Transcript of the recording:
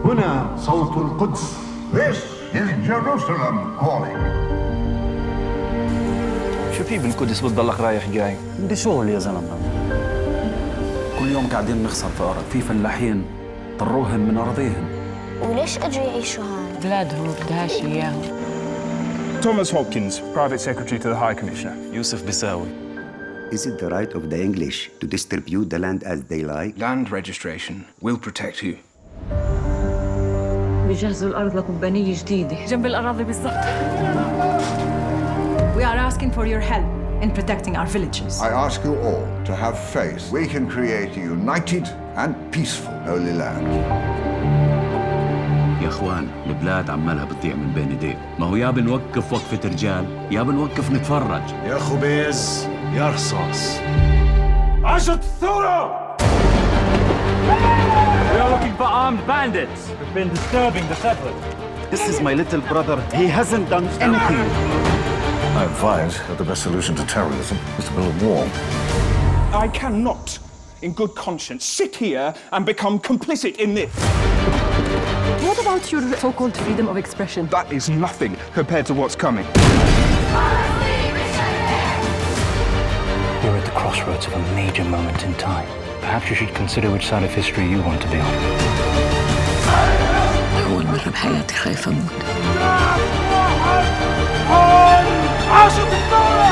هنا صوت القدس. This is Jerusalem calling. شو في بالقدس بتضلك رايح جاي؟ بدي شغل يا زلمه. كل يوم قاعدين نخسر في أرض، في فلاحين طروهم من أراضيهم. وليش اجوا يعيشوا هون؟ بلادهم بدهاش اياهم. Thomas Hopkins, Private Secretary to the High Commissioner. Yusuf Bisawi. Is it the right of the English to distribute the land as they like? Land registration will protect you. بيجهزوا الأرض لكومبانية جديدة جنب الأراضي بالضبط. We are asking for your help in protecting our villages. I ask you all to have faith. We can create a united and peaceful Holy Land. يا اخوان البلاد عمالها بتضيع من بين ايديك، ما هو يا بنوقف وقفة رجال يا بنوقف نتفرج. يا خبيز يا رصاص. عاشت الثورة! We are looking for armed bandits who've been disturbing the settlers. This is my little brother. He hasn't done anything. I advise that the best solution to terrorism is to build a wall. I cannot, in good conscience, sit here and become complicit in this. What about your so-called freedom of expression? That is nothing compared to what's coming. You're at the crossroads of a major moment in time. Perhaps you should consider which side of history you want to be on. أول مرة بحياتي خايفة أموت. عاشت الثورة!